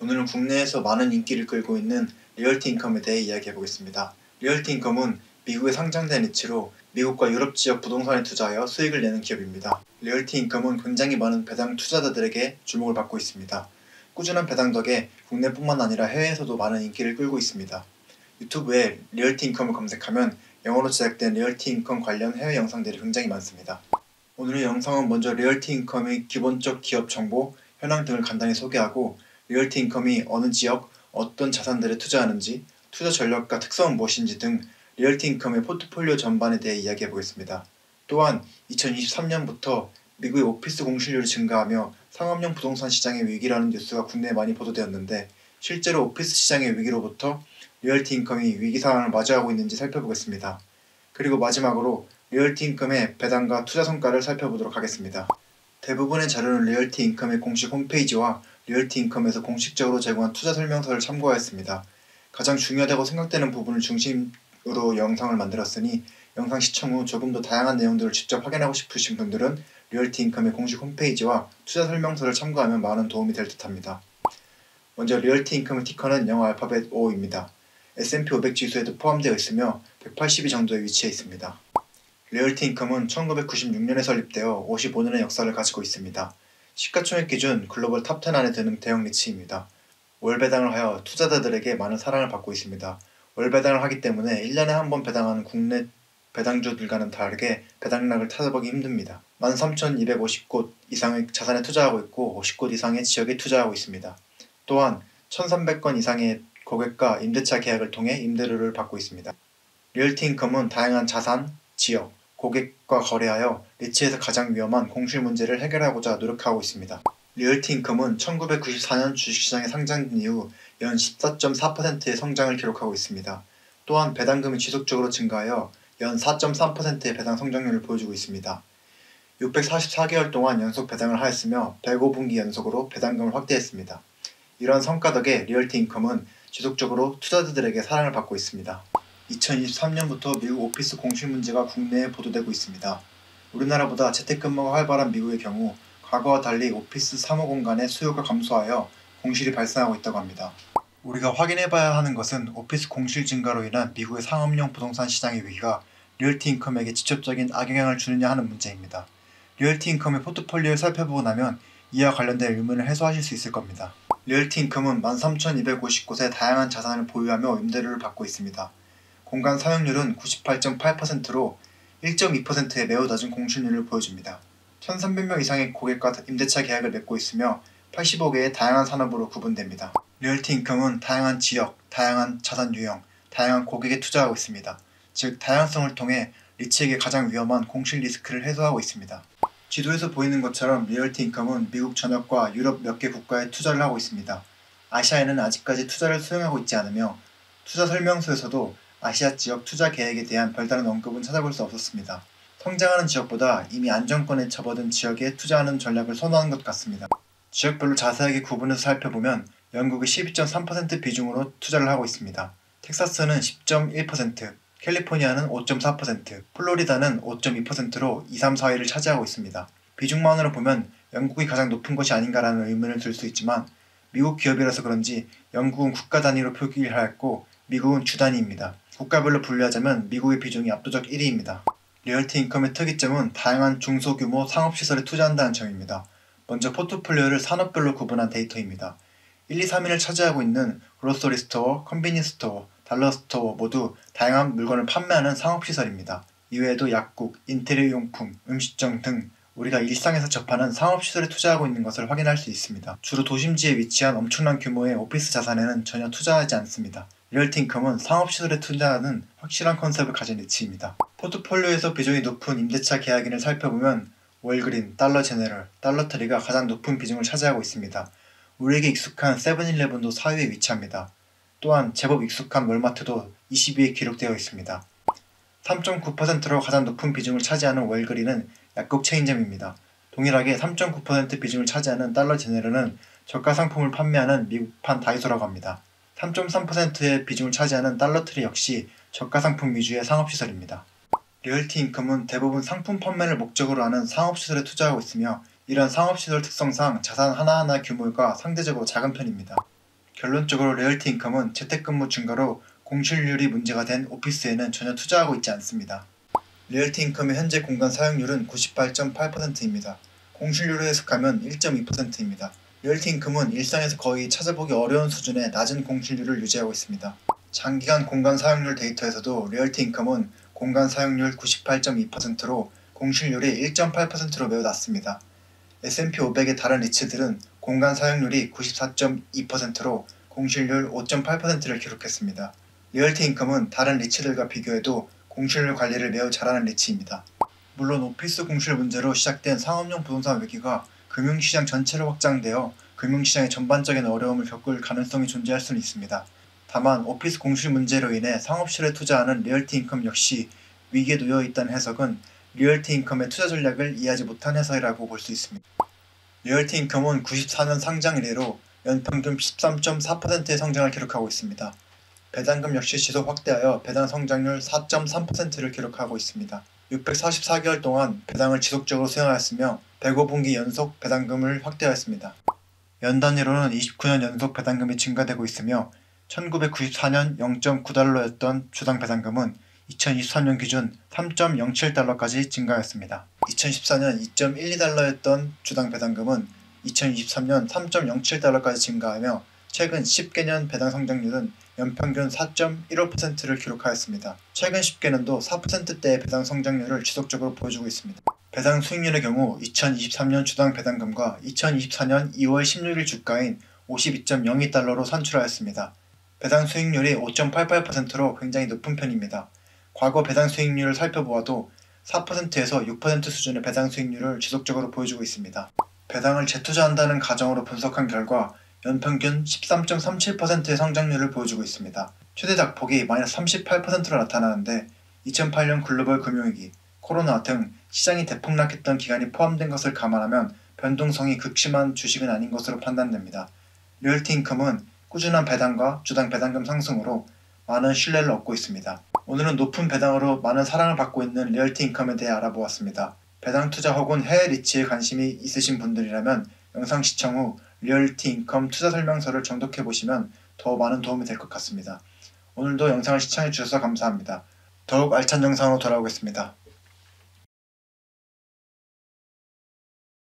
오늘은 국내에서 많은 인기를 끌고 있는 리얼티 인컴에 대해 이야기해보겠습니다. 리얼티 인컴은 미국에 상장된 이치로 미국과 유럽 지역 부동산에 투자하여 수익을 내는 기업입니다. 리얼티 인컴은 굉장히 많은 배당 투자자들에게 주목을 받고 있습니다. 꾸준한 배당 덕에 국내뿐만 아니라 해외에서도 많은 인기를 끌고 있습니다. 유튜브에 리얼티 인컴을 검색하면 영어로 제작된 리얼티 인컴 관련 해외 영상들이 굉장히 많습니다. 오늘의 영상은 먼저 리얼티 인컴의 기본적 기업 정보, 현황 등을 간단히 소개하고 리얼티 인컴이 어느 지역, 어떤 자산들에 투자하는지, 투자 전략과 특성은 무엇인지 등 리얼티 인컴의 포트폴리오 전반에 대해 이야기해보겠습니다. 또한 2023년부터 미국의 오피스 공실률이 증가하며 상업용 부동산 시장의 위기라는 뉴스가 국내에 많이 보도되었는데 실제로 오피스 시장의 위기로부터 리얼티 인컴이 위기 상황을 마주하고 있는지 살펴보겠습니다. 그리고 마지막으로 리얼티 인컴의 배당과 투자 성과를 살펴보도록 하겠습니다. 대부분의 자료는 리얼티 인컴의 공식 홈페이지와 리얼티 인컴에서 공식적으로 제공한 투자 설명서를 참고하였습니다. 가장 중요하다고 생각되는 부분을 중심으로 영상을 만들었으니 영상 시청 후 조금 더 다양한 내용들을 직접 확인하고 싶으신 분들은 리얼티 인컴의 공식 홈페이지와 투자 설명서를 참고하면 많은 도움이 될 듯합니다. 먼저 리얼티 인컴의 티커는 영어 알파벳 O입니다. S&P 500 지수에도 포함되어 있으며 182 정도에 위치해 있습니다. 리얼티 인컴은 1996년에 설립되어 55년의 역사를 가지고 있습니다. 시가총액 기준 글로벌 탑10 안에 드는 대형 리츠입니다. 월 배당을 하여 투자자들에게 많은 사랑을 받고 있습니다. 월 배당을 하기 때문에 1년에 한 번 배당하는 국내 배당주들과는 다르게 배당락을 찾아보기 힘듭니다. 13,250곳 이상의 자산에 투자하고 있고 50곳 이상의 지역에 투자하고 있습니다. 또한 1,300건 이상의 고객과 임대차 계약을 통해 임대료를 받고 있습니다. 리얼티 인컴은 다양한 자산, 지역, 고객과 거래하여 리츠에서 가장 위험한 공실 문제를 해결하고자 노력하고 있습니다. 리얼티 인컴은 1994년 주식시장에 상장된 이후 연 14.4%의 성장을 기록하고 있습니다. 또한 배당금이 지속적으로 증가하여 연 4.3%의 배당 성장률을 보여주고 있습니다. 644개월 동안 연속 배당을 하였으며 105분기 연속으로 배당금을 확대했습니다. 이러한 성과 덕에 리얼티 인컴은 지속적으로 투자자들에게 사랑을 받고 있습니다. 2023년부터 미국 오피스 공실 문제가 국내에 보도되고 있습니다. 우리나라보다 재택근무가 활발한 미국의 경우 과거와 달리 오피스 사무 공간의 수요가 감소하여 공실이 발생하고 있다고 합니다. 우리가 확인해봐야 하는 것은 오피스 공실 증가로 인한 미국의 상업용 부동산 시장의 위기가 리얼티 인컴에게 직접적인 악영향을 주느냐 하는 문제입니다. 리얼티 인컴의 포트폴리오를 살펴보고 나면 이와 관련된 의문을 해소하실 수 있을 겁니다. 리얼티 인컴은 13,250곳의 다양한 자산을 보유하며 임대료를 받고 있습니다. 공간 사용률은 98.8%로 1.2%의 매우 낮은 공실률을 보여줍니다. 1,300명 이상의 고객과 임대차 계약을 맺고 있으며 85개의 다양한 산업으로 구분됩니다. 리얼티 인컴은 다양한 지역, 다양한 자산 유형, 다양한 고객에 투자하고 있습니다. 즉 다양성을 통해 리츠에게 가장 위험한 공실 리스크를 해소하고 있습니다. 지도에서 보이는 것처럼 리얼티 인컴은 미국 전역과 유럽 몇 개 국가에 투자를 하고 있습니다. 아시아에는 아직까지 투자를 수행하고 있지 않으며 투자 설명서에서도 아시아 지역 투자 계획에 대한 별다른 언급은 찾아볼 수 없었습니다. 성장하는 지역보다 이미 안정권에 접어든 지역에 투자하는 전략을 선호하는 것 같습니다. 지역별로 자세하게 구분해서 살펴보면 영국이 12.3% 비중으로 투자를 하고 있습니다. 텍사스는 10.1%, 캘리포니아는 5.4%, 플로리다는 5.2%로 2, 3, 4위를 차지하고 있습니다. 비중만으로 보면 영국이 가장 높은 것이 아닌가라는 의문을 들 수 있지만 미국 기업이라서 그런지 영국은 국가 단위로 표기를 하였고 미국은 주 단위입니다. 국가별로 분류하자면 미국의 비중이 압도적 1위입니다. 리얼티 인컴의 특이점은 다양한 중소규모 상업시설에 투자한다는 점입니다. 먼저 포트폴리오를 산업별로 구분한 데이터입니다. 1, 2, 3위를 차지하고 있는 그로서리 스토어, 컨비니언스 스토어, 달러 스토어 모두 다양한 물건을 판매하는 상업시설입니다. 이외에도 약국, 인테리어 용품, 음식점 등 우리가 일상에서 접하는 상업시설에 투자하고 있는 것을 확인할 수 있습니다. 주로 도심지에 위치한 엄청난 규모의 오피스 자산에는 전혀 투자하지 않습니다. 리얼티 인컴은 상업시설에 투자하는 확실한 컨셉을 가진 리츠입니다. 포트폴리오에서 비중이 높은 임대차 계약인을 살펴보면 월그린, 달러 제너럴, 달러트리가 가장 높은 비중을 차지하고 있습니다. 우리에게 익숙한 세븐일레븐도 4위에 위치합니다. 또한 제법 익숙한 월마트도 20위에 기록되어 있습니다. 3.9%로 가장 높은 비중을 차지하는 월그린은 약국 체인점입니다. 동일하게 3.9% 비중을 차지하는 달러 제너럴은 저가 상품을 판매하는 미국판 다이소라고 합니다. 3.3%의 비중을 차지하는 달러트리 역시 저가 상품 위주의 상업시설입니다. 리얼티 인컴은 대부분 상품 판매를 목적으로 하는 상업시설에 투자하고 있으며 이런 상업시설 특성상 자산 하나하나 규모가 상대적으로 작은 편입니다. 결론적으로 리얼티 인컴은 재택근무 증가로 공실률이 문제가 된 오피스에는 전혀 투자하고 있지 않습니다. 리얼티 인컴의 현재 공간 사용률은 98.8%입니다. 공실률로 해석하면 1.2%입니다. 리얼티 인컴은 일상에서 거의 찾아보기 어려운 수준의 낮은 공실률을 유지하고 있습니다. 장기간 공간 사용률 데이터에서도 리얼티 인컴은 공간 사용률 98.2%로 공실률이 1.8%로 매우 낮습니다. S&P 500의 다른 리츠들은 공간 사용률이 94.2%로 공실률 5.8%를 기록했습니다. 리얼티 인컴은 다른 리츠들과 비교해도 공실률 관리를 매우 잘하는 리츠입니다. 물론 오피스 공실 문제로 시작된 상업용 부동산 위기가 금융시장 전체로 확장되어 금융시장의 전반적인 어려움을 겪을 가능성이 존재할 수는 있습니다. 다만 오피스 공실 문제로 인해 상업실에 투자하는 리얼티 인컴 역시 위기에 놓여 있다는 해석은 리얼티 인컴의 투자 전략을 이해하지 못한 해석이라고 볼 수 있습니다. 리얼티 인컴은 94년 상장 이래로 연평균 13.4%의 성장을 기록하고 있습니다. 배당금 역시 지속 확대하여 배당 성장률 4.3%를 기록하고 있습니다. 644개월 동안 배당을 지속적으로 수행하였으며 105분기 연속 배당금을 확대하였습니다. 연 단위로는 29년 연속 배당금이 증가되고 있으며 1994년 0.9달러였던 주당 배당금은 2023년 기준 3.07달러까지 증가하였습니다. 2014년 2.12달러였던 주당 배당금은 2023년 3.07달러까지 증가하며 최근 10개년 배당 성장률은 연평균 4.15%를 기록하였습니다. 최근 10개년도 4%대의 배당 성장률을 지속적으로 보여주고 있습니다. 배당 수익률의 경우 2023년 주당 배당금과 2024년 2월 16일 주가인 52.02달러로 산출하였습니다. 배당 수익률이 5.88%로 굉장히 높은 편입니다. 과거 배당 수익률을 살펴보아도 4%에서 6% 수준의 배당 수익률을 지속적으로 보여주고 있습니다. 배당을 재투자한다는 가정으로 분석한 결과 연평균 13.37%의 성장률을 보여주고 있습니다. 최대 낙폭이 마이너스 38%로 나타나는데 2008년 글로벌 금융위기, 코로나 등 시장이 대폭락했던 기간이 포함된 것을 감안하면 변동성이 극심한 주식은 아닌 것으로 판단됩니다. 리얼티 인컴은 꾸준한 배당과 주당 배당금 상승으로 많은 신뢰를 얻고 있습니다. 오늘은 높은 배당으로 많은 사랑을 받고 있는 리얼티 인컴에 대해 알아보았습니다. 배당 투자 혹은 해외 리츠에 관심이 있으신 분들이라면 영상 시청 후 리얼티 인컴 투자 설명서를 정독해 보시면 더 많은 도움이 될 것 같습니다. 오늘도 영상을 시청해 주셔서 감사합니다. 더욱 알찬 영상으로 돌아오겠습니다.